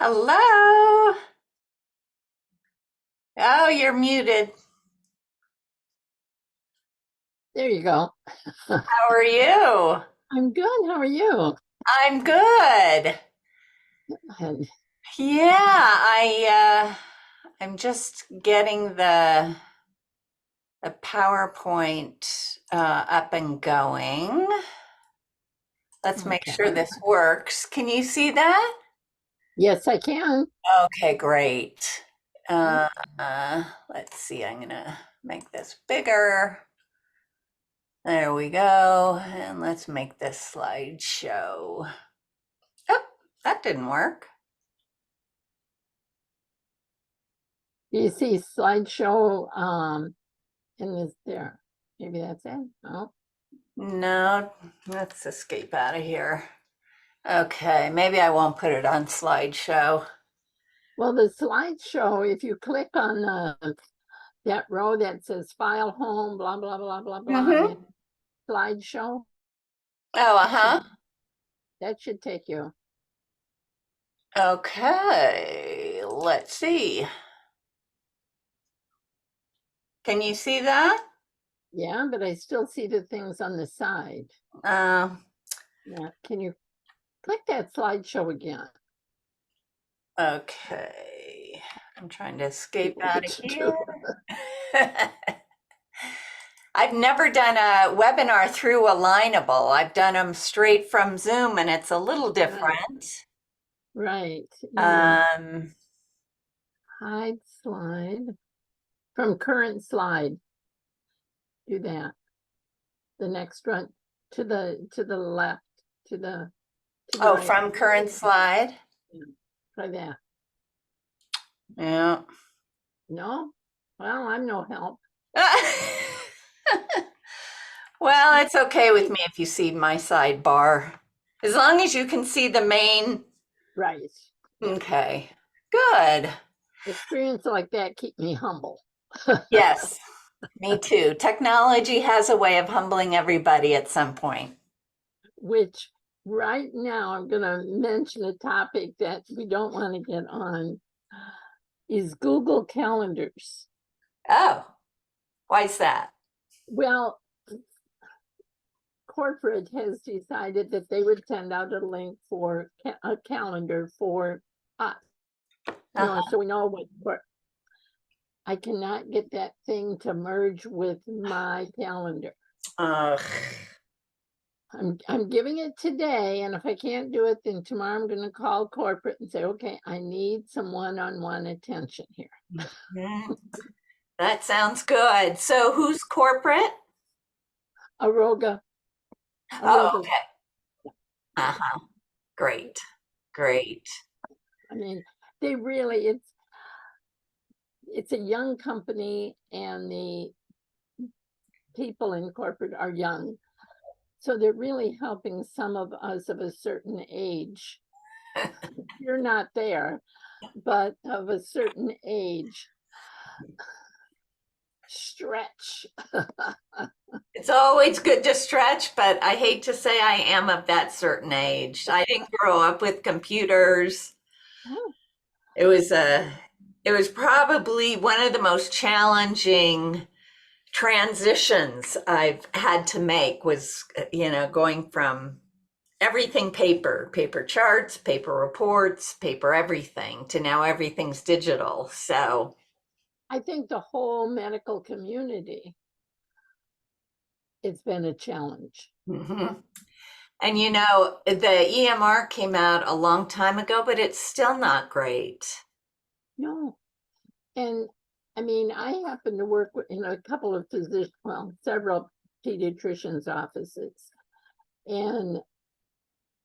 Hello. Oh, you're muted. There you go. How are you? I'm good. How are you? I'm good. And Yeah, I'm just getting the PowerPoint up and going. Let's make okay. sure this works. Can you see that? Yes, I can. Okay, great. Uh, let's see. I'm gonna make this bigger. There we go. And let's make this slideshow. Oh, that didn't work. Do you see slideshow in this there? Maybe that's it. Oh, No, let's escape out of here. Okay, maybe I won't put it on slideshow. well, the slideshow, if you click on that row that says file home, blah blah blah blah blah, and then Mm-hmm. slideshow, Oh, that should uh-huh. take you. Okay, let's see. Can you see that? Yeah, but I still see the things on the side. Uh, Yeah, can you click that slideshow again? okay. I'm trying to escape People out of get to here. do. I've never done a webinar through Alignable. I've done them straight from Zoom and it's a little Right, different. right. Yeah. Um, Hide slide. From current slide, do that. The next one to the left, to the oh, right. from current slide. Yeah, try that. Yeah. No? Well, I'm no help. Well, it's okay with See? me if you see my sidebar. As long as you can see the main. Right. Yeah. Okay. Good. Experience like that keep me humble. Yes, me too. Technology has a way of humbling everybody at some point. Which right now I'm gonna mention a topic that we don't want to get on is Google Calendars. Oh, why is that? Well, corporate has decided that they would send out a link for a calendar for us, Uh-huh. so we know what I cannot get that thing to merge with my calendar. Ugh. I'm giving it today, and if I can't do it, then tomorrow I'm going to call corporate and say, okay, I need some one-on-one attention here. Mhm. That sounds good. So who's corporate? Aroga, Oh, Aroga. okay. Yeah, Uh-huh. Great. Great. I mean, they really it's a young company, and the people in corporate are young. So they're really helping some of us of a certain age. You're not there, but of a certain age, stretch. It's always good to stretch, but I hate to say I am of that certain age. I didn't grow up with computers. Oh, It was it was probably one of the most challenging transitions I've had to make was, going from everything paper, paper charts, paper reports, paper everything to now everything's digital. So, I think the whole medical community, it's been a challenge. mhm. And the EMR came out a long time ago, but it's still not great. No. And I mean, I happen to work in a couple of physicians, well, several pediatricians' offices. And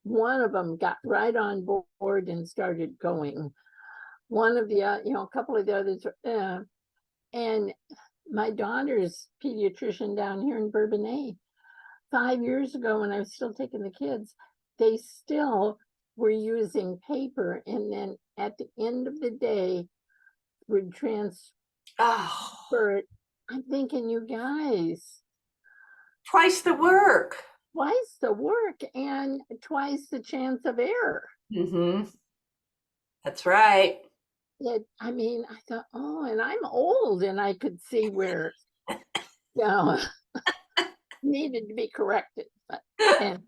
one of them got right on board and started going. One of the, a couple of the others, and my daughter's pediatrician down here in Bourbonnais, 5 years ago when I was still taking the kids, they still were using paper. And then at the end of the day, would transfer Oh, it. I'm thinking, you guys, twice the work. twice the work and twice the chance of error. Hmm. That's right. I mean, I thought, oh, and I'm old, and I could see where, you know, needed to be corrected. But and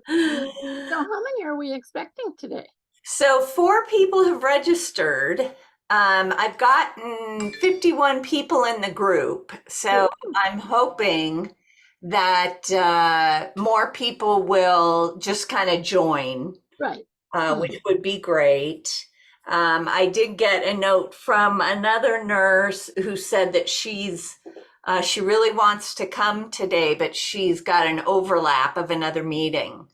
so, how many are we expecting today? So 4 people have registered. I've gotten 51 people in the group. So Ooh, I'm hoping that more people will just kind of join, right. which would be great. I did get a note from another nurse who said that she really wants to come today, but she's got an overlap of another meeting.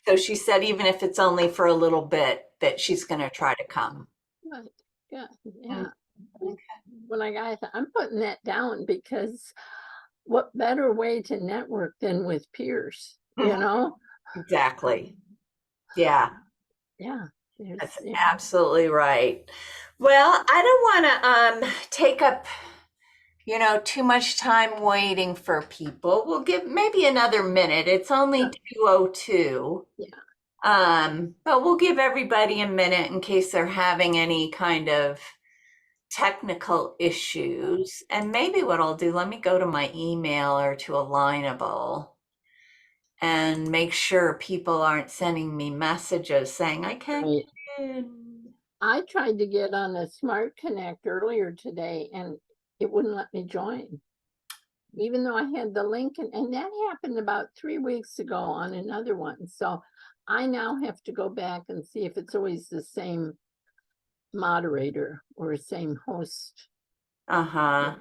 So she said even if it's only for a little bit, that she's going to try to come. Right. Yeah. Mm, Yeah. When I'm putting that down because what better way to network than with peers, mhm, exactly. Yeah, Yeah. There's, that's yeah, absolutely right. Well, I don't want to take up too much time waiting for people. We'll give maybe another minute. It's only 2:02. yeah, But we'll give everybody a minute in case they're having any kind of technical issues. And maybe what I'll do, let me go to my email or to Alignable and make sure people aren't sending me messages saying I can't right. get in. I tried to get on a Smart Connect earlier today and it wouldn't let me join, even though I had the link. And that happened about 3 weeks ago on another one. So I now have to go back and see if it's always the same moderator or same host, Uh-huh.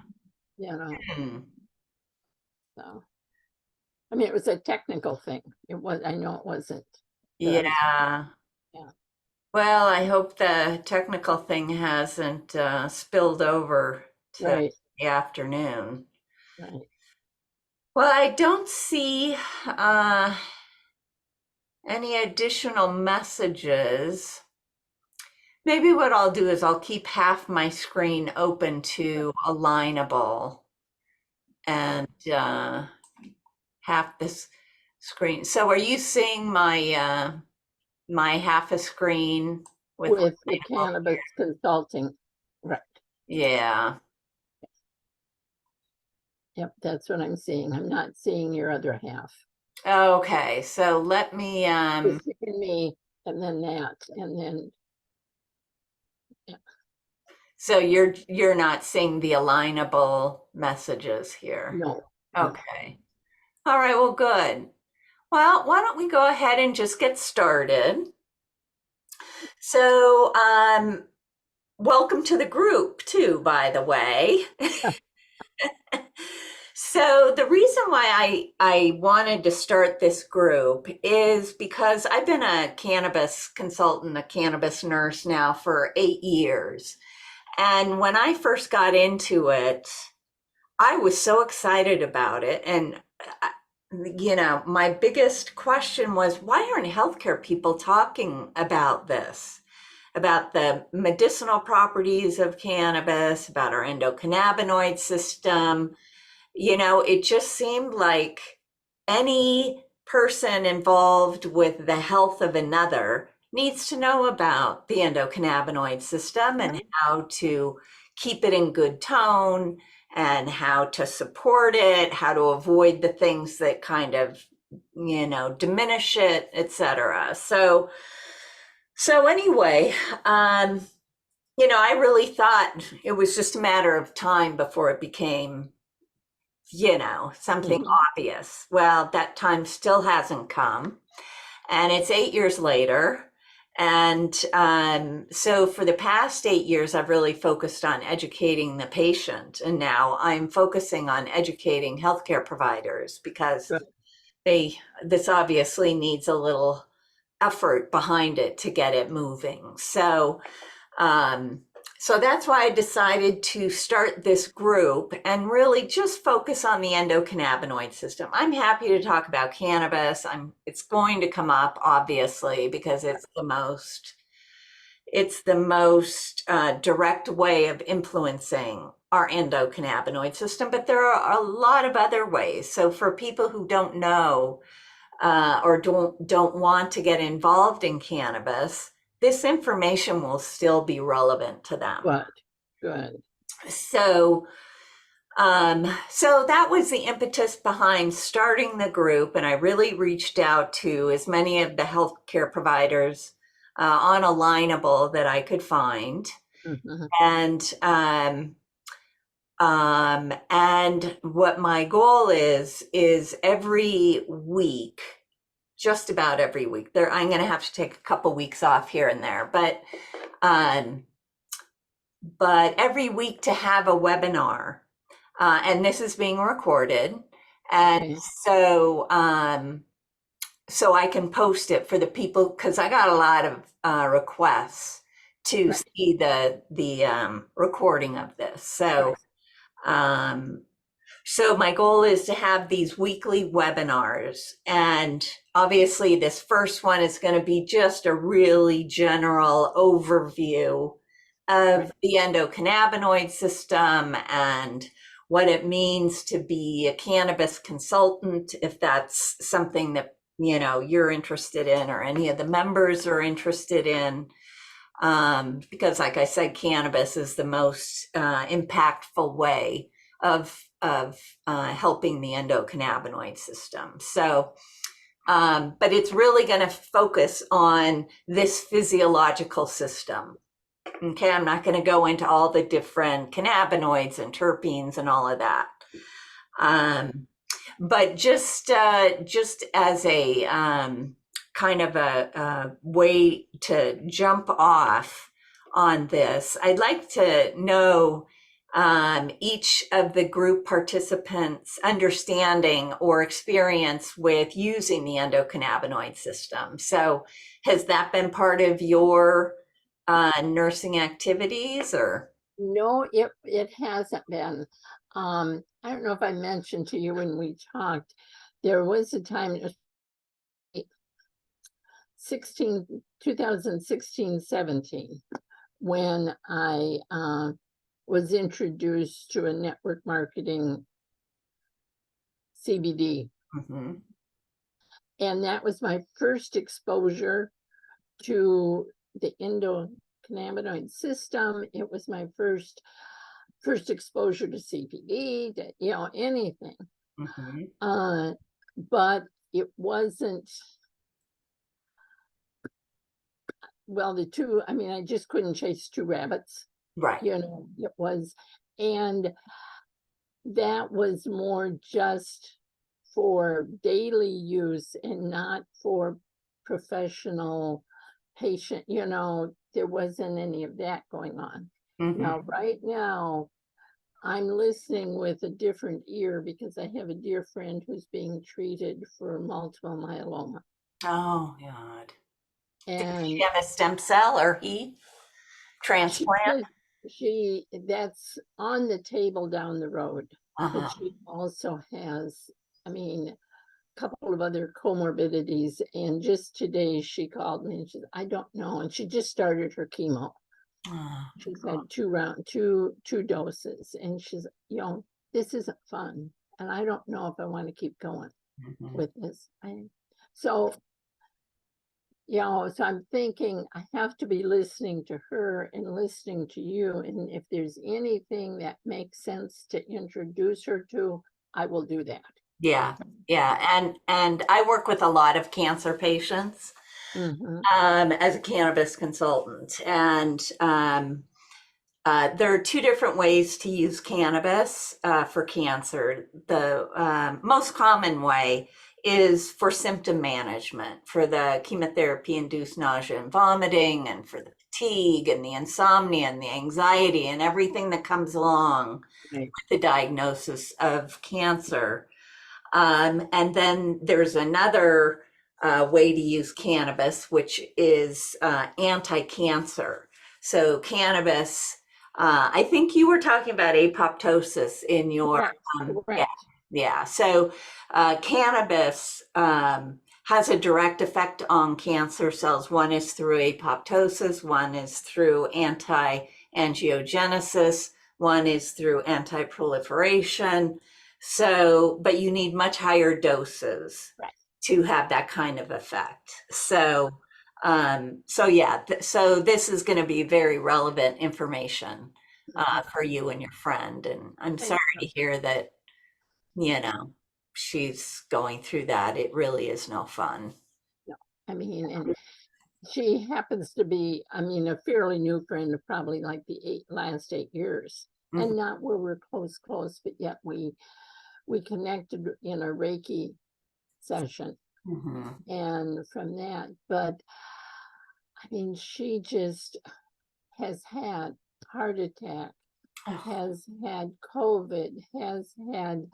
you know. Hmm. So, I mean, it was a technical thing. I know it wasn't, but I was, Yeah. yeah, Well, I hope the technical thing hasn't spilled over to right, the afternoon. right. Well, I don't see any additional messages. Maybe what I'll do is I'll keep half my screen open to Alignable and half this screen. So are you seeing my half a screen with With the Alignable? cannabis consulting, right. Yeah. Yep, that's what I'm seeing. I'm not seeing your other half. Okay, so let me Just seeing me and then that, and then, yeah, so you're not seeing the Alignable messages here. no, no. Okay. All right, well, good. Well, why don't we go ahead and just get started? So, welcome to the group, too, by the way. So, the reason why I wanted to start this group is because I've been a cannabis consultant, a cannabis nurse now for 8 years. And when I first got into it, I was so excited about it. And, my biggest question was why aren't healthcare people talking about this? About the medicinal properties of cannabis, about our endocannabinoid system. It just seemed like any person involved with the health of another needs to know about the endocannabinoid system and Right, how to keep it in good tone and how to support it, how to avoid the things that kind of, diminish it, etc. So anyway, I really thought it was just a matter of time before it became, something mhm, obvious. Well, that time still hasn't come, and it's 8 years later. And so for the past 8 years, I've really focused on educating the patient. And now I'm focusing on educating healthcare providers because right. this obviously needs a little effort behind it to get it moving. Um, so that's why I decided to start this group and really just focus on the endocannabinoid system. I'm happy to talk about cannabis. It's going to come up obviously because it's the most direct way of influencing our endocannabinoid system, but there are a lot of other ways. So for people who don't know or don't want to get involved in cannabis, this information will still be relevant to them. Good, good. So, so that was the impetus behind starting the group, and I really reached out to as many of the healthcare providers on Alignable that I could find, Mhm. and what my goal is every week, just about every week. There, I'm going to have to take a couple weeks off here and there, um, but every week to have a webinar, and this is being recorded, and Okay, so I can post it for the people because I got a lot of requests to right, see the recording of this. So right, um, so my goal is to have these weekly webinars, and obviously this first one is going to be just a really general overview of right. the endocannabinoid system and what it means to be a cannabis consultant, if that's something that you're interested in or any of the members are interested in. Because like I said, cannabis is the most impactful way of helping the endocannabinoid system. So, but it's really going to focus on this physiological system. Okay, I'm not going to go into all the different cannabinoids and terpenes and all of that. Um, but just as a kind of a way to jump off on this, I'd like to know each of the group participants' understanding or experience with using the endocannabinoid system. So, has that been part of your nursing activities, or? No, it hasn't been. I don't know if I mentioned to you when we talked, there was a time, it was 2016, 17, when I was introduced to a network marketing CBD. Mhm. And that was my first exposure to the endocannabinoid system. It was my first exposure to CBD, to, anything. Mhm. But it wasn't, well, I mean, I just couldn't chase two rabbits, Right. it was, and that was more just for daily use and not for professional patient, there wasn't any of that going on. Mhm. Now, right now, I'm listening with a different ear because I have a dear friend who's being treated for multiple myeloma. Oh, God. Did she And have a stem cell or he she transplant? says that's on the table down the road, but Uh-huh. she also has, I mean, a couple of other comorbidities. And just today she called me and she said, I don't know. And she just started her chemo. Oh, She's God. had two doses, and she's, this isn't fun. And I don't know if I want to keep going Mhm. with this. So, so I'm thinking I have to be listening to her and listening to you. And if there's anything that makes sense to introduce her to, I will do that. Yeah, yeah, and I work with a lot of cancer patients Mm-hmm. as a cannabis consultant, and there are two different ways to use cannabis for cancer. The most common way is for symptom management, for the chemotherapy-induced nausea and vomiting, and for the fatigue and the insomnia and the anxiety and everything that comes along Right. with the diagnosis of cancer. And then there's another way to use cannabis, which is anti-cancer. So cannabis, I think you were talking about apoptosis in your, Correct. yeah, Correct. yeah. So cannabis has a direct effect on cancer cells. One is through apoptosis, one is through anti-angiogenesis, one is through anti-proliferation. So, but you need much higher doses Right. to have that kind of effect. So, So yeah, so this is going to be very relevant information Mhm. for you and your friend. And I'm sorry Thank to you. hear that, she's going through that. It really is no fun. No, I mean, and she happens to be, I mean, a fairly new friend of probably like the last 8 years, Mhm, and not where we're close, but yet we connected in a Reiki session, mhm. and from that, but I mean, she just has had heart attack, Oh, has had COVID, has had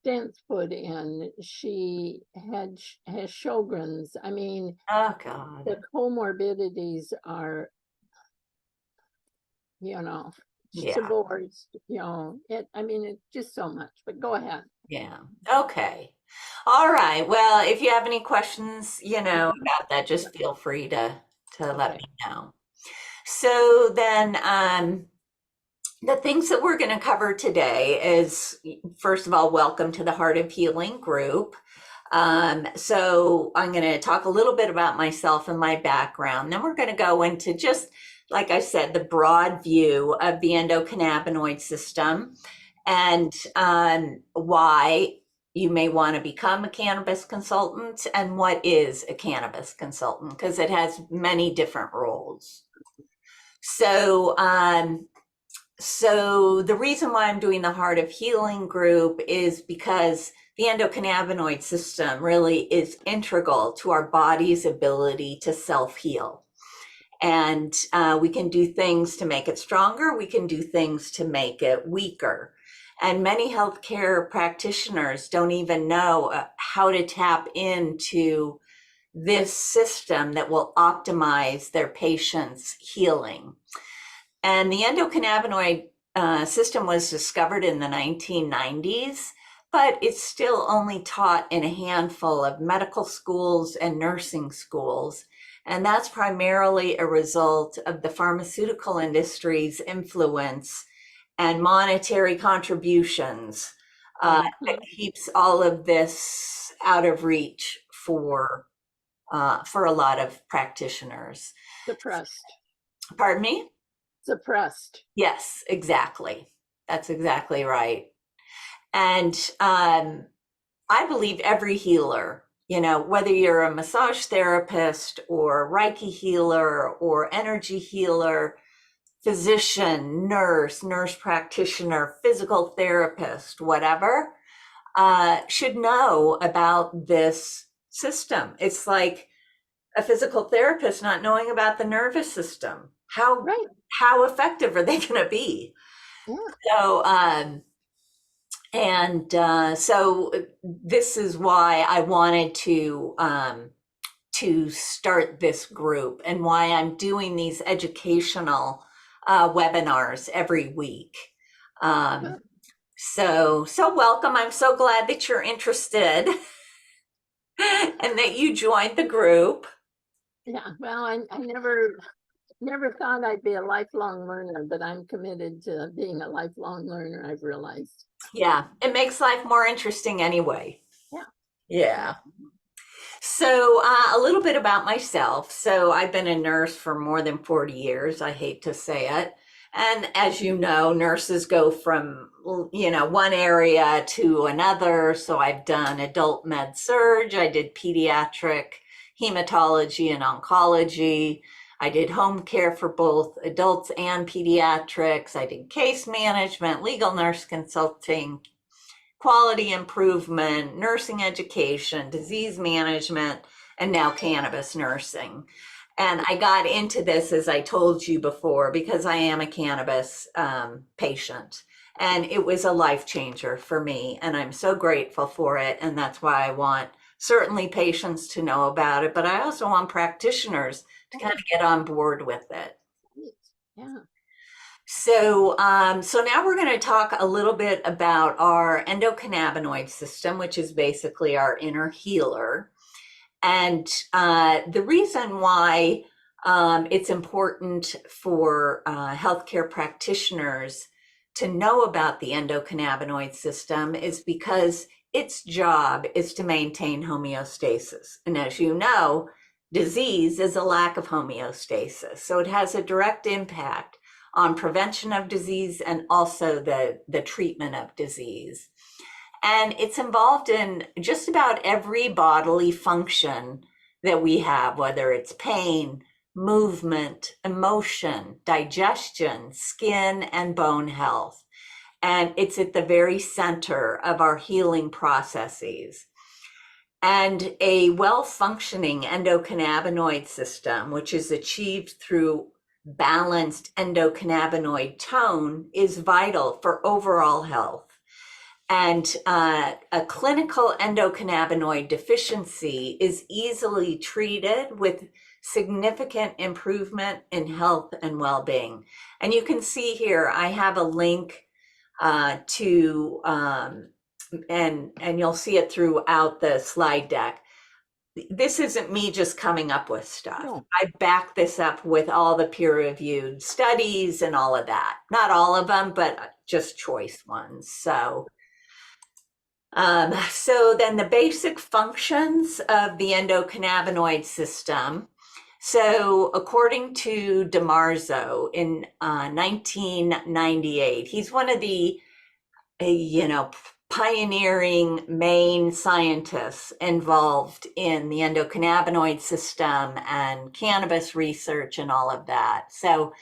stents put in. She has Sjogren's. I mean, oh God. the comorbidities are, you know, she's Yeah, divorced, I mean, it's just so much, but go ahead. yeah. Okay. All right. Well, if you have any questions, Mhm. about that, just feel free to let Okay. me know. So then, the things that we're going to cover today is, first of all, welcome to the Heart of Healing group. So I'm going to talk a little bit about myself and my background. Then we're going to go into just, like I said, the broad view of the endocannabinoid system and why you may want to become a cannabis consultant and what is a cannabis consultant, because it has many different roles. So, so the reason why I'm doing the Heart of Healing group is because the endocannabinoid system really is integral to our body's ability to self-heal. And we can do things to make it stronger. We can do things to make it weaker. And many healthcare practitioners don't even know how to tap into this system that will optimize their patients' healing. And the endocannabinoid system was discovered in the 1990s, but it's still only taught in a handful of medical schools and nursing schools. And that's primarily a result of the pharmaceutical industry's influence and monetary contributions that Mhm. keeps all of this out of reach for a lot of practitioners. Suppressed, Pardon me? suppressed. Yes, exactly. That's exactly right. And I believe every healer, whether you're a massage therapist or a Reiki healer or energy healer, physician, nurse practitioner, physical therapist, whatever, should know about this system. It's like a physical therapist not knowing about the nervous system. Right. How effective are they going to be? Yeah. So, so this is why I wanted to start this group and why I'm doing these educational webinars every week. Um, Good. so welcome. I'm so glad that you're interested and that you joined the group. Yeah. Well, I never thought I'd be a lifelong learner, but I'm committed to being a lifelong learner, I've realized. Yeah, it makes life more interesting anyway. Yeah. Yeah. Yeah. So, a little bit about myself. So, I've been a nurse for more than 40 years. I hate to say it. And as you know, nurses go from, one area to another. So, I've done adult med surg, I did pediatric hematology and oncology. I did home care for both adults and pediatrics. I did case management, legal nurse consulting, quality improvement, nursing education, disease management, and now cannabis nursing. And I got into this, as I told you before, because I am a cannabis patient. And it was a life changer for me. And I'm so grateful for it. And that's why I want certainly patients to know about it, but I also want practitioners to kind Oh, of get on board with it. great. Yeah. So now we're going to talk a little bit about our endocannabinoid system, which is basically our inner healer. And the reason why it's important for healthcare practitioners to know about the endocannabinoid system is because its job is to maintain homeostasis. And as you know, disease is a lack of homeostasis. So it has a direct impact on prevention of disease and also the treatment of disease. And it's involved in just about every bodily function that we have, whether it's pain, movement, emotion, digestion, skin, and bone health. And it's at the very center of our healing processes. And a well-functioning endocannabinoid system, which is achieved through balanced endocannabinoid tone, is vital for overall health. And a clinical endocannabinoid deficiency is easily treated with significant improvement in health and well-being. And you can see here, I have a link to and you'll see it throughout the slide deck. This isn't me just coming up with stuff. No. I back this up with all the peer-reviewed studies and all of that. Not all of them, but just choice ones. So then the basic functions of the endocannabinoid system. So according to DiMarzo in 1998, he's one of the pioneering main scientists involved in the endocannabinoid system and cannabis research and all of that. So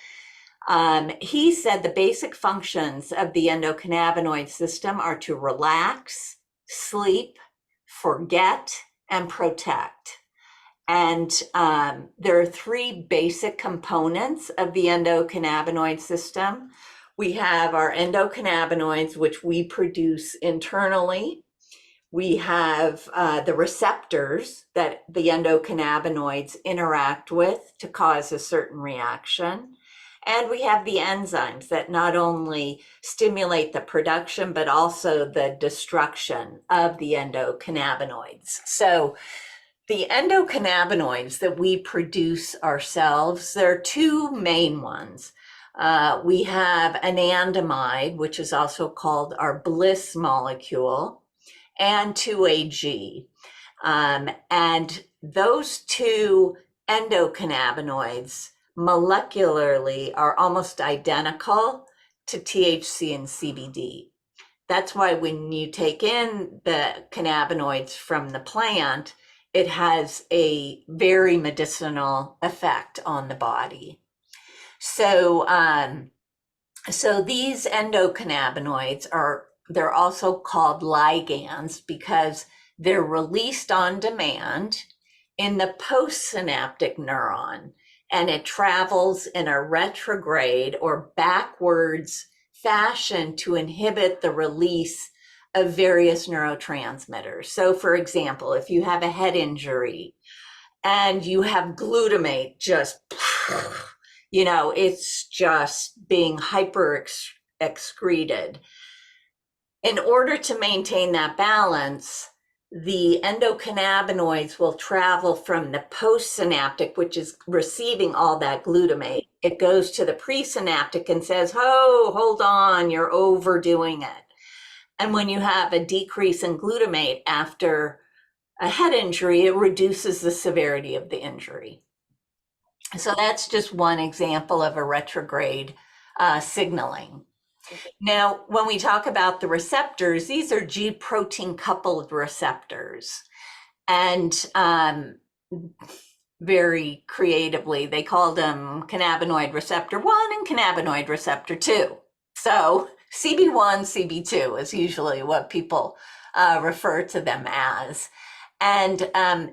he said the basic functions of the endocannabinoid system are to relax, sleep, forget, and protect. And there are three basic components of the endocannabinoid system. We have our endocannabinoids, which we produce internally. We have the receptors that the endocannabinoids interact with to cause a certain reaction. And we have the enzymes that not only stimulate the production, but also the destruction of the endocannabinoids. So the endocannabinoids that we produce ourselves, there are two main ones. We have anandamide, which is also called our bliss molecule, and 2-AG. And those two endocannabinoids molecularly are almost identical to THC and CBD. That's why when you take in the cannabinoids from the plant, it has a very medicinal effect on the body. So these endocannabinoids they're also called ligands because they're released on demand in the postsynaptic neuron, and it travels in a retrograde or backwards fashion to inhibit the release of various neurotransmitters. So for example, if you have a head injury and you have glutamate just, it's just being hyper excreted. In order to maintain that balance, the endocannabinoids will travel from the postsynaptic, which is receiving all that glutamate. It goes to the presynaptic and says, oh, hold on, you're overdoing it. And when you have a decrease in glutamate after a head injury, it reduces the severity of the injury. So that's just one example of a retrograde signaling. Now, when we talk about the receptors, these are G protein coupled receptors. And very creatively, they called them cannabinoid receptor 1 and cannabinoid receptor 2. So CB1, CB2 is usually what people refer to them as. And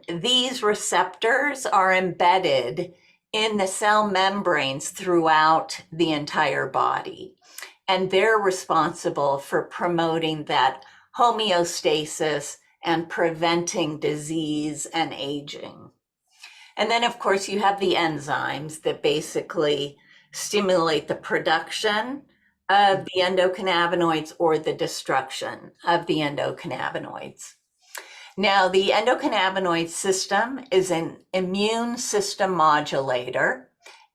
these receptors are embedded in the cell membranes throughout the entire body. And they're responsible for promoting that homeostasis and preventing disease and aging. And then, of course, you have the enzymes that basically stimulate the production of the endocannabinoids or the destruction of the endocannabinoids. Now, the endocannabinoid system is an immune system modulator,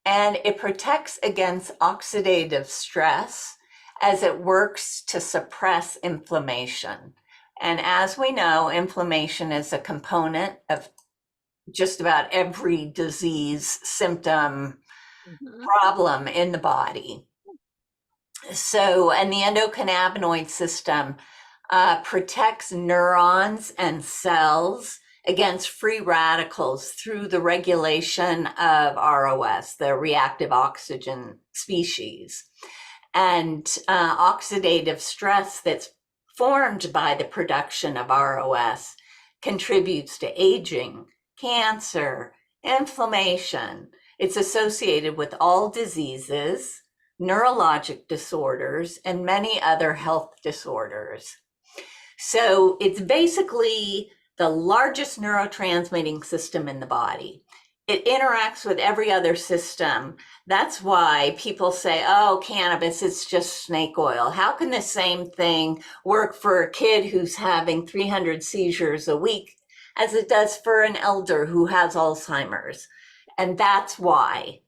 and it protects against oxidative stress as it works to suppress inflammation. And as we know, inflammation is a component of just about every disease, symptom, Mhm. problem in the body. So, and the endocannabinoid system protects neurons and cells against free radicals through the regulation of ROS, the reactive oxygen species. And oxidative stress that's formed by the production of ROS contributes to aging, cancer, inflammation. It's associated with all diseases, neurologic disorders, and many other health disorders. So it's basically the largest neurotransmitting system in the body. It interacts with every other system. That's why people say, oh, cannabis is just snake oil. How can the same thing work for a kid who's having 300 seizures a week as it does for an elder who has Alzheimer's? And that's why.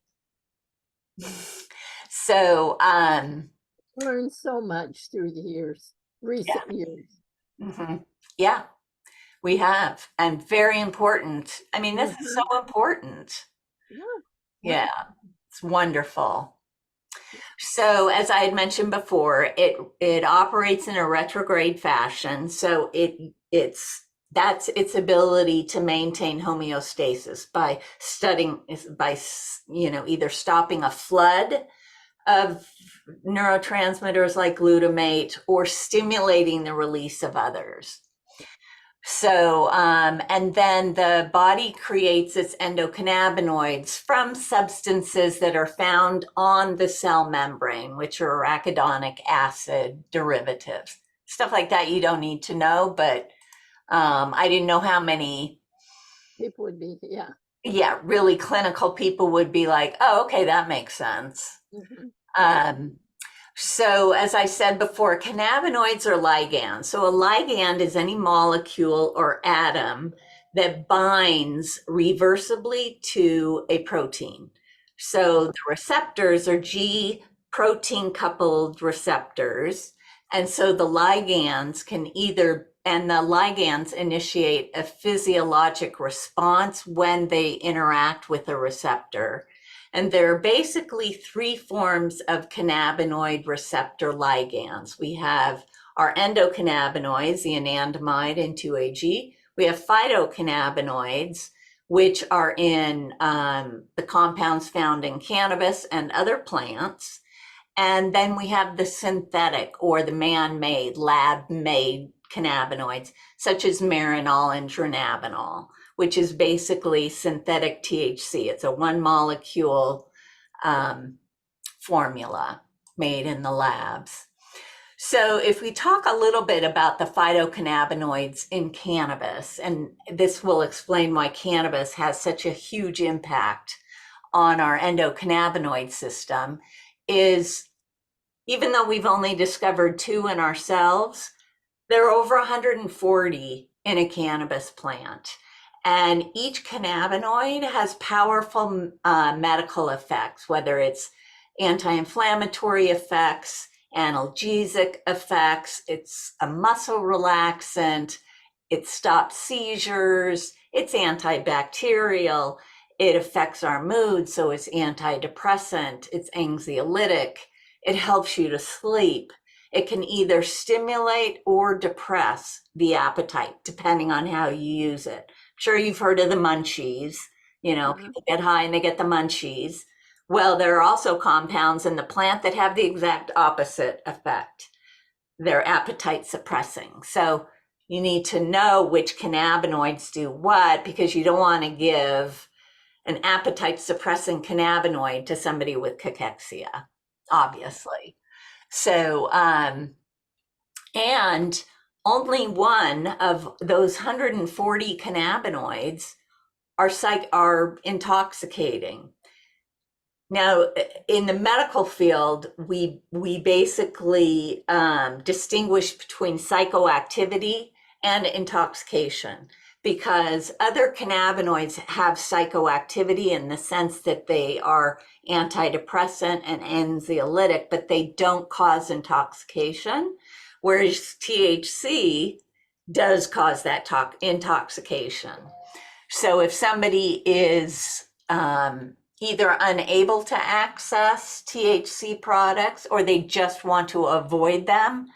So, Learned so much through the years, yeah. recent years. Yeah. We have, and very important. I mean, this is Mhm. so important. Yeah, Yeah, yeah. it's wonderful. So, as I had mentioned before, it operates in a retrograde fashion. So it's that's its ability to maintain homeostasis by studying by either stopping a flood of neurotransmitters like glutamate or stimulating the release of others. So, and then the body creates its endocannabinoids from substances that are found on the cell membrane, which are arachidonic acid derivatives. Stuff like that you don't need to know, but I didn't know how many, People would be, yeah. yeah, really clinical people would be like, oh, okay, that makes sense. Mhm. Yeah. Um, So, as I said before, cannabinoids are ligands. So, a ligand is any molecule or atom that binds reversibly to a protein. So, the receptors are G protein coupled receptors. And so, the ligands can and the ligands initiate a physiologic response when they interact with a receptor. And there are basically three forms of cannabinoid receptor ligands. We have our endocannabinoids, the anandamide and 2-AG. We have phytocannabinoids, which are in the compounds found in cannabis and other plants. And then we have the synthetic or the man-made, lab-made cannabinoids, such as marinol and dronabinol, which is basically synthetic THC. It's a one molecule formula made in the labs. So, if we talk a little bit about the phytocannabinoids in cannabis, and this will explain why cannabis has such a huge impact on our endocannabinoid system, is even though we've only discovered two in ourselves, there are over 140 in a cannabis plant. And each cannabinoid has powerful medical effects, whether it's anti inflammatory effects, analgesic effects, it's a muscle relaxant, it stops seizures, it's antibacterial, it affects our mood, so it's antidepressant, it's anxiolytic, it helps you to sleep. It can either stimulate or depress the appetite, depending on how you use it. I'm sure you've heard of the munchies. You know, Mhm. people get high and they get the munchies. Well, there are also compounds in the plant that have the exact opposite effect. They're appetite suppressing. So you need to know which cannabinoids do what because you don't want to give an appetite suppressing cannabinoid to somebody with cachexia, obviously. So, and only one of those 140 cannabinoids are intoxicating. Now, in the medical field, we basically distinguish between psychoactivity and intoxication because other cannabinoids have psychoactivity in the sense that they are antidepressant and anxiolytic, but they don't cause intoxication, whereas THC does cause that intoxication. So if somebody is either unable to access THC products or they just want to avoid them,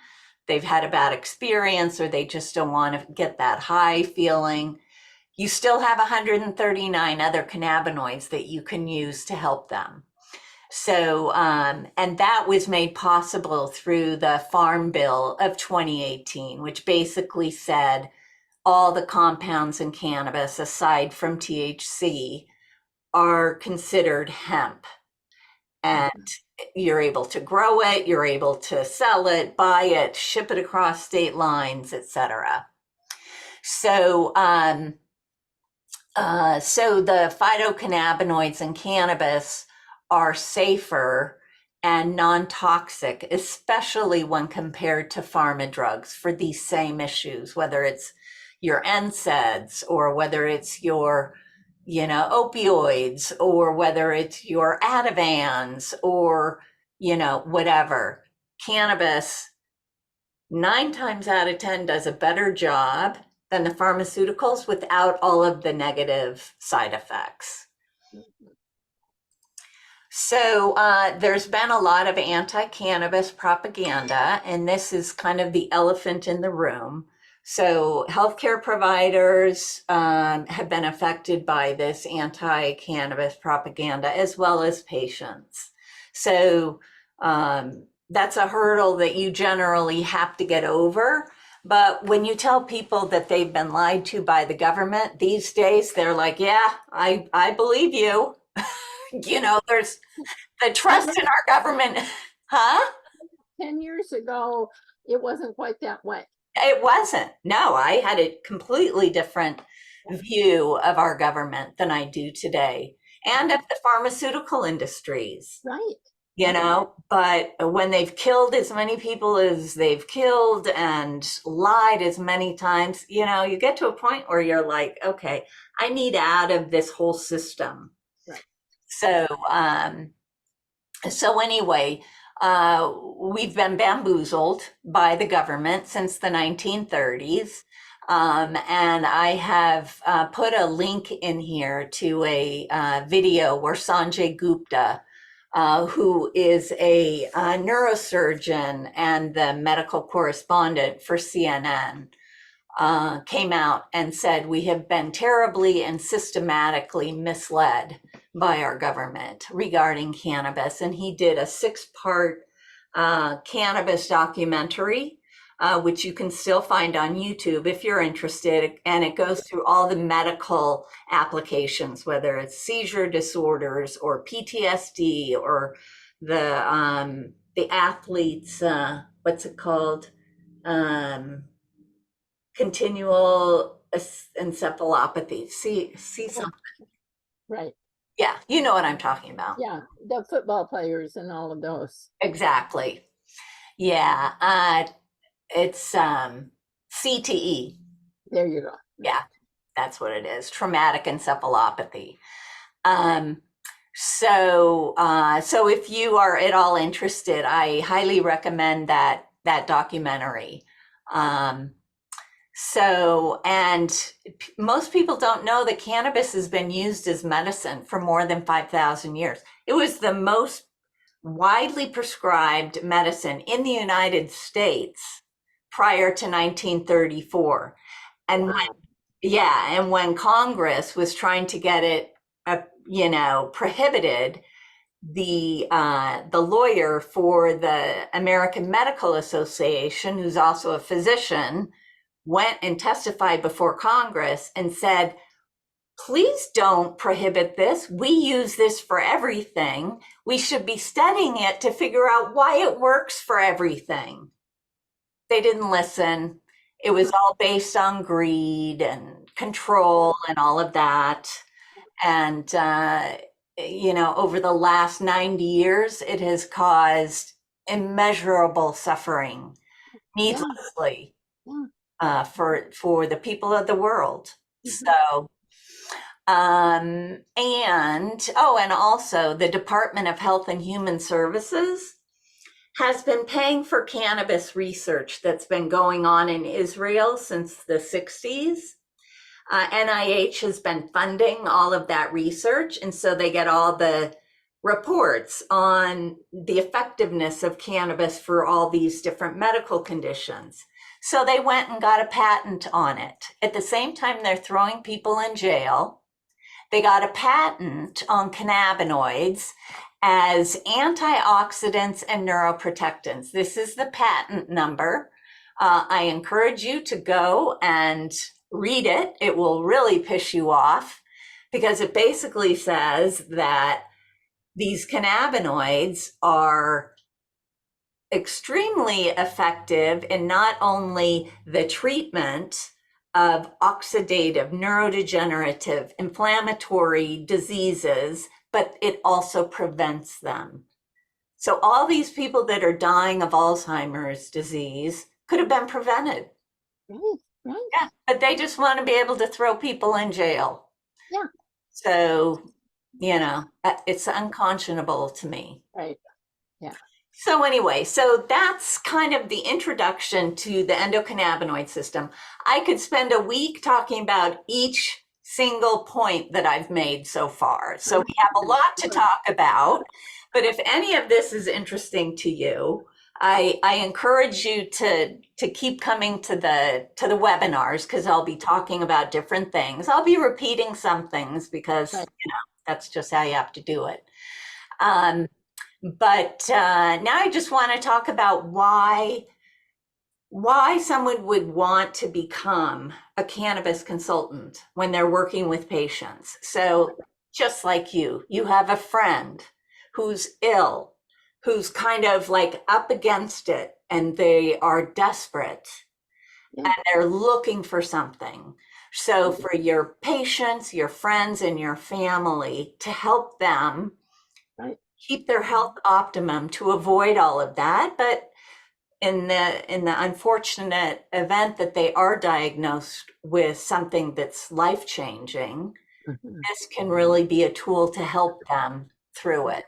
they've had a bad experience or they just don't want to get that high feeling, you still have 139 other cannabinoids that you can use to help them. So, and that was made possible through the Farm Bill of 2018, which basically said all the compounds in cannabis, aside from THC, are considered hemp. And you're able to grow it, you're able to sell it, buy it, ship it across state lines, etc. So, so the phytocannabinoids in cannabis are safer and non-toxic, especially when compared to pharma drugs for these same issues, whether it's your NSAIDs or whether it's your, opioids or whether it's your Ativans or, whatever. Cannabis 9 times out of 10 does a better job than the pharmaceuticals without all of the negative side effects. So there's been a lot of anti-cannabis propaganda, and this is kind of the elephant in the room. So healthcare providers have been affected by this anti-cannabis propaganda, as well as patients. So that's a hurdle that you generally have to get over. But when you tell people that they've been lied to by the government these days, they're like, yeah, I believe you. There's the trust in our government. Huh? 10 years ago, it wasn't quite that way. It wasn't. No, I had a completely different view of our government than I do today and of the pharmaceutical industries. Right. But when they've killed as many people as they've killed and lied as many times, you get to a point where you're like, okay, I need out of this whole system. Right. So anyway, we've been bamboozled by the government since the 1930s. And I have put a link in here to a video where Sanjay Gupta, who is a neurosurgeon and the medical correspondent for CNN, came out and said, we have been terribly and systematically misled by our government regarding cannabis. And he did a 6-part cannabis documentary, which you can still find on YouTube if you're interested. And it goes through all the medical applications, whether it's seizure disorders or PTSD or the athletes, what's it called? Continual encephalopathy. See something. Right. Yeah, you know what I'm talking about. Yeah, the football players and all of those. Exactly. Yeah, it's CTE. There you go. Yeah, that's what it is. Traumatic encephalopathy. So if you are at all interested, I highly recommend that documentary. And most people don't know that cannabis has been used as medicine for more than 5,000 years. It was the most widely prescribed medicine in the United States prior to 1934. And when Congress was trying to get it, prohibited, the lawyer for the American Medical Association, who's also a physician, went and testified before Congress and said, please don't prohibit this. We use this for everything. We should be studying it to figure out why it works for everything. They didn't listen. It was all based on greed and control and all of that. And, over the last 90 years, it has caused immeasurable suffering needlessly. Yeah. For the people of the world. So, and also the Department of Health and Human Services has been paying for cannabis research that's been going on in Israel since the 60s. NIH has been funding all of that research, and so they get all the reports on the effectiveness of cannabis for all these different medical conditions. So they went and got a patent on it. At the same time, they're throwing people in jail. They got a patent on cannabinoids as antioxidants and neuroprotectants. This is the patent number. I encourage you to go and read it. It will really piss you off because it basically says that these cannabinoids are extremely effective in not only the treatment of oxidative, neurodegenerative, inflammatory diseases, but it also prevents them. So all these people that are dying of Alzheimer's disease could have been prevented. Right, right, Yeah, but they just want to be able to throw people in jail. yeah, So, it's unconscionable to me. right, yeah. So anyway, so that's kind of the introduction to the endocannabinoid system. I could spend a week talking about each single point that I've made so far. So we have a lot to talk about, but if any of this is interesting to you, I encourage you to keep coming to the webinars because I'll be talking about different things. I'll be repeating some things because Right. that's just how you have to do it. But now I just want to talk about why someone would want to become a cannabis consultant when they're working with patients. So just like you have a friend who's ill, who's kind of like up against it, and they are desperate Yeah. and they're looking for something. So for your patients, your friends, and your family to help them Right. keep their health optimum to avoid all of that. But in the unfortunate event that they are diagnosed with something that's life changing, Mhm. this can really be a tool to help them through it.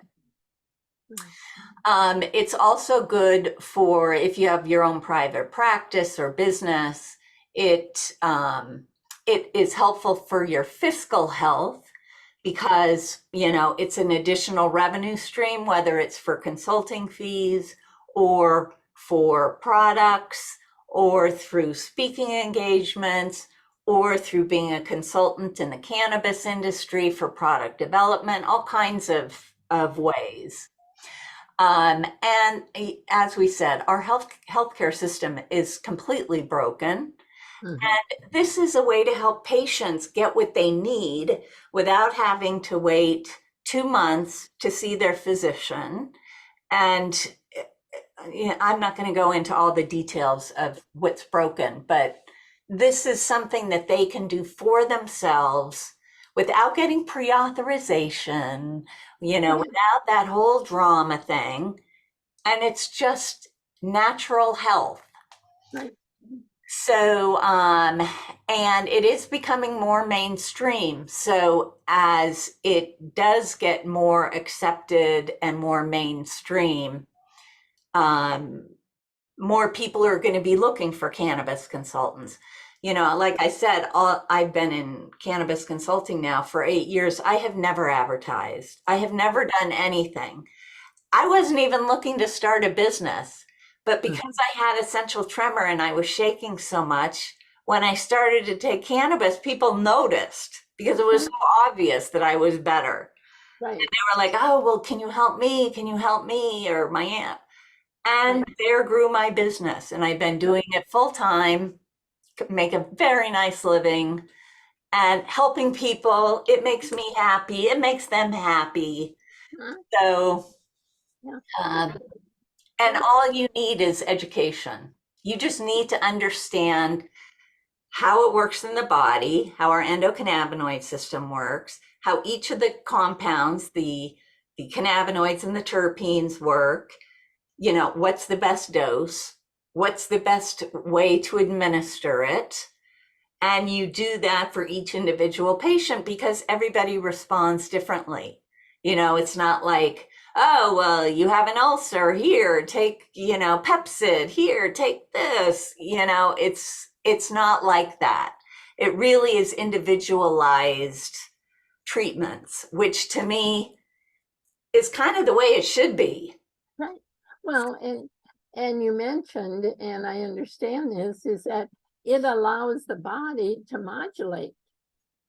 It's also good for if you have your own private practice or business. It is helpful for your fiscal health because it's an additional revenue stream, whether it's for consulting fees or for products or through speaking engagements or through being a consultant in the cannabis industry for product development, all kinds of ways. And as we said, our healthcare system is completely broken. Mhm. And this is a way to help patients get what they need without having to wait 2 months to see their physician. And I'm not going to go into all the details of what's broken, but this is something that they can do for themselves without getting pre-authorization, without that whole drama thing. And it's just natural health. Right. So, and it is becoming more mainstream. So, as it does get more accepted and more mainstream, um, more people are going to be looking for cannabis consultants. Like I said, I've been in cannabis consulting now for 8 years. I have never advertised. I have never done anything. I wasn't even looking to start a business, but because I had essential tremor and I was shaking so much, when I started to take cannabis, people noticed because it was so obvious that I was better. Right. They were like, "Oh, well, can you help me? Can you help me?" Or my aunt. And there grew my business, and I've been doing it full time, make a very nice living, and helping people. It makes me happy. It makes them happy. Mhm. So, Yeah. um, and Yeah. all you need is education. You just need to understand how it works in the body, how our endocannabinoid system works, how each of the compounds, the cannabinoids and the terpenes work, what's the best dose, what's the best way to administer it. And you do that for each individual patient because everybody responds differently. It's not like, oh, well, you have an ulcer here, take, Pepsid here, take this, it's not like that. It really is individualized treatments, which to me is kind of the way it should be. Right. Well, and you mentioned, and I understand this, is that it allows the body to modulate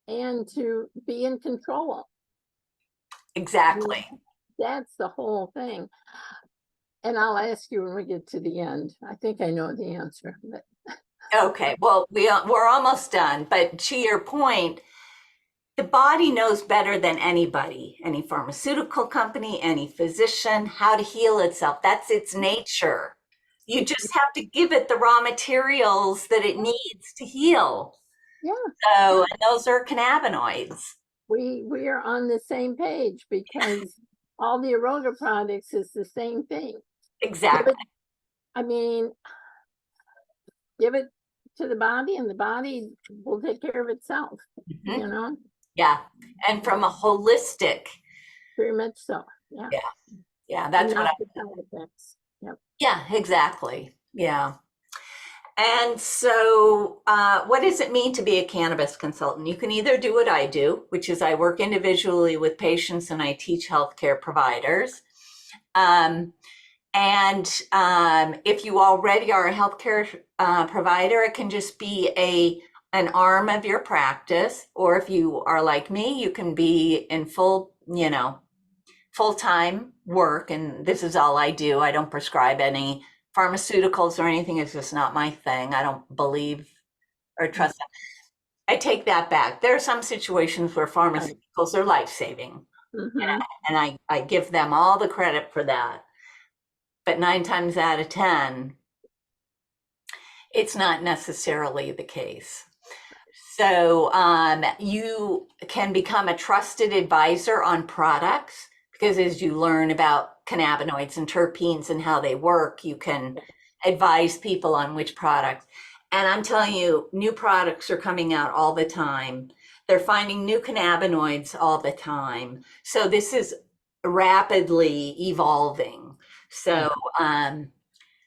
and to be in control. Exactly. That's the whole thing. And I'll ask you when we get to the end. I think I know the answer, but Okay, well, we're almost done, but to your point, the body knows better than anybody, any pharmaceutical company, any physician, how to heal itself. That's its nature. You just have to give it the raw materials that it needs to heal. yeah, So, and those are cannabinoids. we are on the same page because all the Aroga products is the same thing. Give Exactly. it, I mean, give it to the body and the body will take care of itself, Mhm. you know? Yeah. And from a holistic, Very much so. Yeah. yeah, yeah, And that's what not I, the side effects. Yep. yeah, exactly. Yeah. And so, what does it mean to be a cannabis consultant? You can either do what I do, which is I work individually with patients and I teach healthcare providers. Um, and if you already are a healthcare provider, it can just be an arm of your practice. Or if you are like me, you can be in full-time work, and this is all I do. I don't prescribe any pharmaceuticals or anything. It's just not my thing. I don't believe or trust them. I take that back. There are some situations where Right. pharmaceuticals are life-saving, Mm-hmm. and I give them all the credit for that. But 9 times out of 10, it's not necessarily the case. So you can become a trusted advisor on products because as you learn about cannabinoids and terpenes and how they work, you can advise people on which products. And I'm telling you, new products are coming out all the time. They're finding new cannabinoids all the time. So this is rapidly evolving. So, um,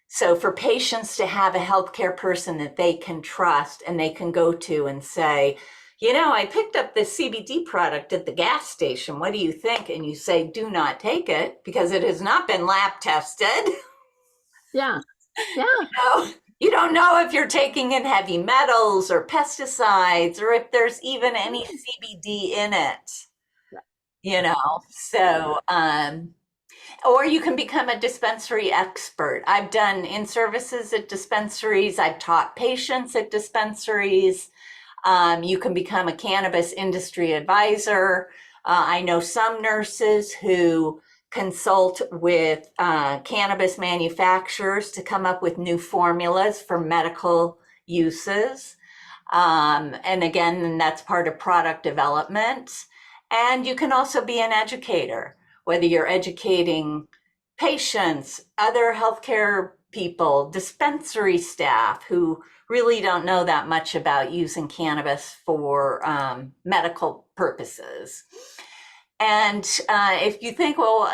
so for patients to have a healthcare person that they can trust and they can go to and say, I picked up this CBD product at the gas station. What do you think? And you say, do not take it because it has not been lab tested. Yeah. Yeah. You don't know if you're taking in heavy metals or pesticides or if there's even any CBD in it, So, or you can become a dispensary expert. I've done in services at dispensaries. I've taught patients at dispensaries. You can become a cannabis industry advisor. I know some nurses who consult with cannabis manufacturers to come up with new formulas for medical uses. And again, that's part of product development. And you can also be an educator, whether you're educating patients, other healthcare people, dispensary staff who really don't know that much about using cannabis for medical purposes. And if you think, well,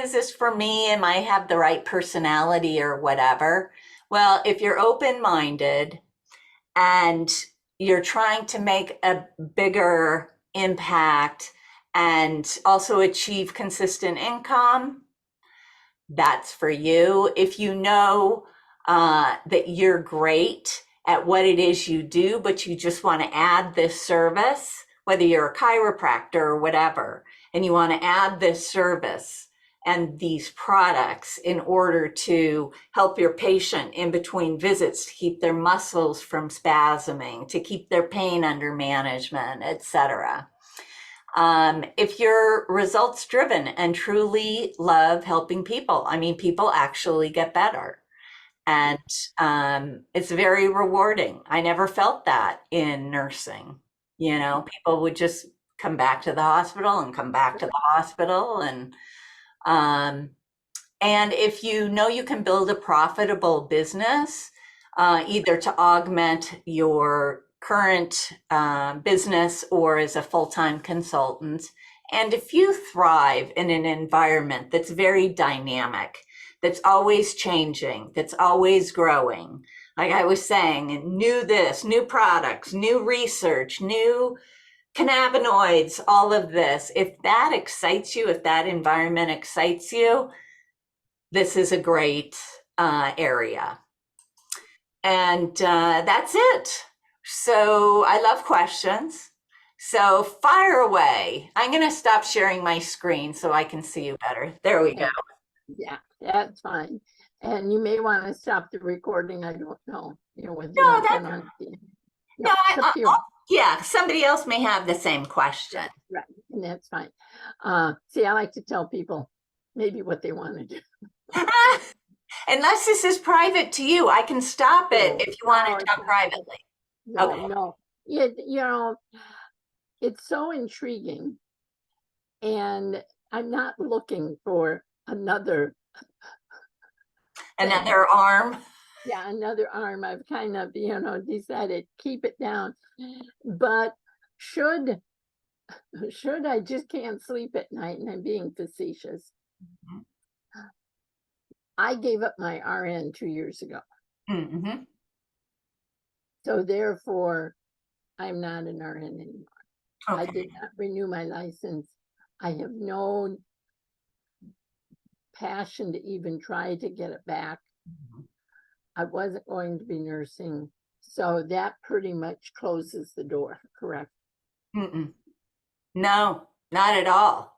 is this for me? Am I have the right personality or whatever? Well, if you're open minded and you're trying to make a bigger impact and also achieve consistent income, that's for you. If you know that you're great at what it is you do, but you just want to add this service, whether you're a chiropractor or whatever, and you want to add this service and these products in order to help your patient in between visits to keep their muscles from spasming, to keep their pain under management, etc. If you're results driven and truly love helping people, I mean, people actually get better. And it's very rewarding. I never felt that in nursing. People would just come back to the hospital and come back to the hospital. Um, and if you know you can build a profitable business, either to augment your current business or as a full-time consultant, and if you thrive in an environment that's very dynamic, that's always changing, that's always growing, like I was saying, and new products, new research, new cannabinoids, all of this. If that excites you, if that environment excites you, this is a great area. And that's it. So I love questions. So fire away. I'm going to stop sharing my screen so I can see you better. There we go. Yeah, that's fine. And you may want to stop the recording. I don't know, whether you No, want that that on. no, No, it's up to you. yeah, somebody else may have the same question. Right, and that's fine. See, I like to tell people maybe what they want to do. Unless this is private to you, I can stop it if you want No, to it's talk not. privately. No, Okay. no. It's so intriguing, and I'm not looking for another thing. Another arm. Yeah, another arm. I've kind of, decided keep it down. But should I just can't sleep at night, and I'm being facetious. I gave up my RN 2 years ago. Mm-hmm. So therefore, I'm not an RN anymore. I Okay. did not renew my license. I have no passion to even try to get it back. I wasn't going to be nursing. So that pretty much closes the door, correct? Mm-mm. No, not at all.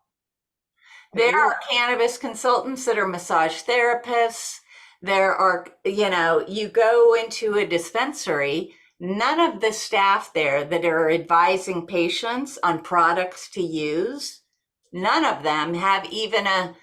There Okay, are cannabis consultants that are massage therapists. There are, you go into a dispensary, none of the staff there that are advising patients on products to use, none of them have even a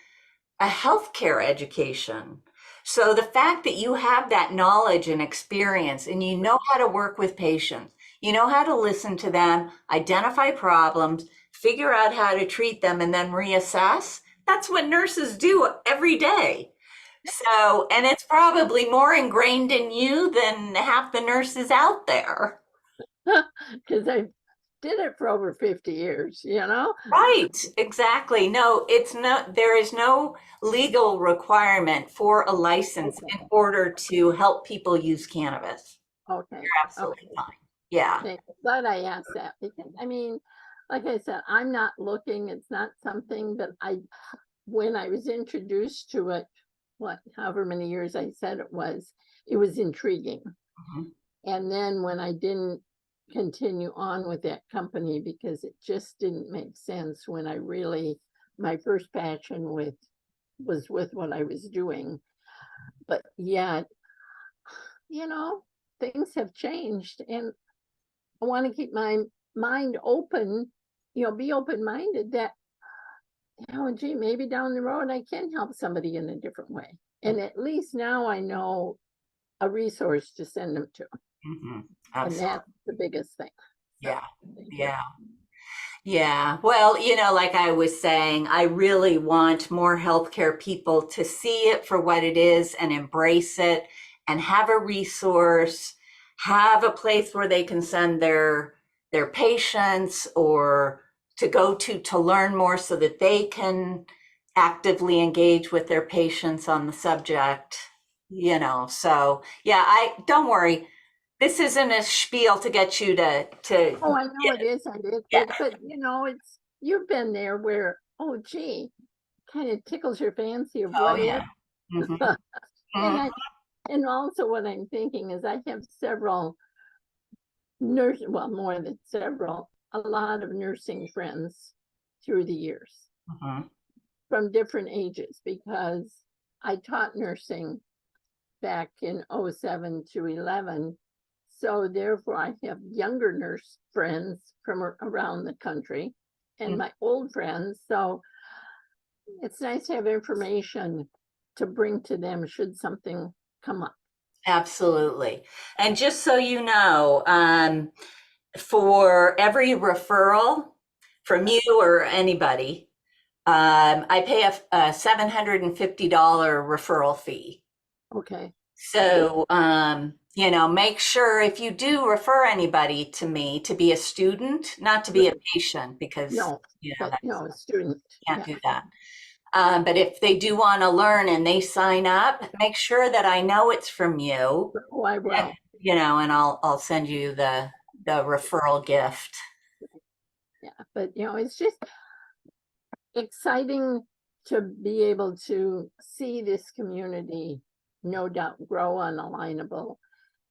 healthcare education. So the fact that you have that knowledge and experience and you know how to work with patients, you know how to listen to them, identify problems, figure out how to treat them, and then reassess, that's what nurses do every day. So, and it's probably more ingrained in you than half the nurses out there. because I did it for over 50 years, Right, exactly. No, it's not, there is no legal requirement for a license Okay, in order to help people use cannabis. okay, You're absolutely okay. fine. Yeah. Thank you. But I asked that because, like I said, I'm not looking, it's not something that when I was introduced to it, however many years I said it was intriguing. Mhm. And then when I didn't continue on with that company because it just didn't make sense when my first passion was with what I was doing. But yet, you know, things have changed and I want to keep my mind open, be open-minded that, gee, maybe down the road I can help somebody in a different way. And at least now I know a resource to send them to. Mhm. And Absolutely. that's the biggest thing. So, Yeah. thank you. Yeah. Yeah. Well, like I was saying, I really want more healthcare people to see it for what it is and embrace it and have a resource, have a place where they can send their patients or to go to learn more so that they can actively engage with their patients on the subject. So yeah, I don't worry. This isn't a spiel to get you to Oh, I know it is. I did, yeah. but you've been there where, oh, gee, kind of tickles your fancy of Oh what if. yeah. Mhm. And Mhm. and also what I'm thinking is I have several more than several, a lot of nursing friends through the years Mhm. from different ages because I taught nursing back in '07 to 11. So therefore I have younger nurse friends from around the country and Mhm. my old friends. So it's nice to have information to bring to them should something come up. Absolutely. And just so you know, for every referral from you or anybody, I pay a $750 referral fee. Okay. So, make sure if you do refer anybody to me to be a student, not to be a patient, because, No, but that's, no, a student. can't Yeah. do that. But if they do want to learn and they sign up, make sure that I know it's from you, Oh, I will. you know, and I'll send you the referral gift. Yeah, but it's just exciting to be able to see this community, no doubt, grow unalignable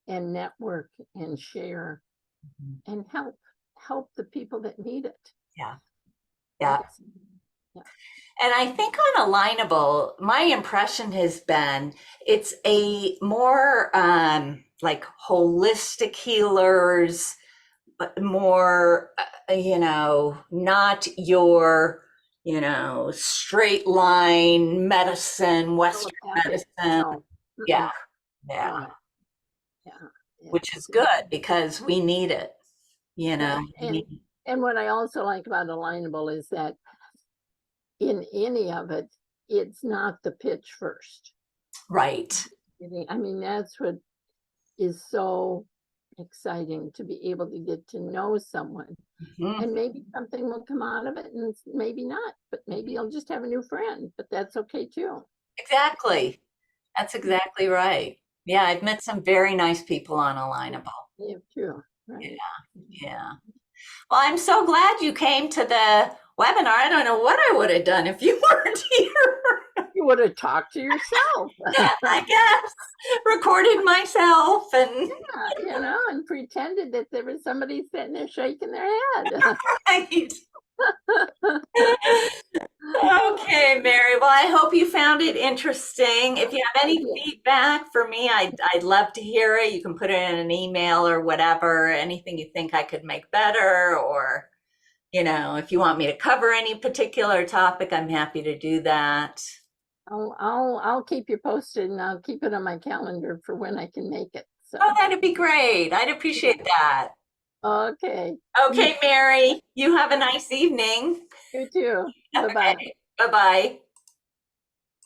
and network and share and help the people that need it. Yeah. Yeah. Yeah. And I think on Alignable, my impression has been it's a more like holistic healers, but more, not your, straight line medicine, Western Allopathic, medicine. no. Yeah, Mm-mm, yeah, no. Yeah. which is It's good because we need it, you know. right. And what I also like about Alignable is that in any of it, it's not the pitch first. Right. I mean, that's what is so exciting, to be able to get to know someone. Mhm. And maybe something will come out of it and maybe not, but maybe you'll just have a new friend, but that's okay too. Exactly. That's exactly right. Yeah, I've met some very nice people on Yeah, Alignable. you have too, Yeah, right? yeah. Well, I'm so glad you came to the webinar. I don't know what I would have done if you weren't here. You would have talked to yourself. I guess recorded myself and And pretended that there was somebody sitting there shaking their head. right. Okay, Mary. Well, I hope you found it interesting. If you have any feedback for me, I'd love to hear it. You can put it in an email or whatever, anything you think I could make better, or, if you want me to cover any particular topic, I'm happy to do that. I'll keep you posted, and I'll keep it on my calendar for when I can make it. So, Oh, that'd be great. I'd appreciate that. okay. Okay, Mary, you have a nice evening. You too. Bye bye. Okay, bye-bye.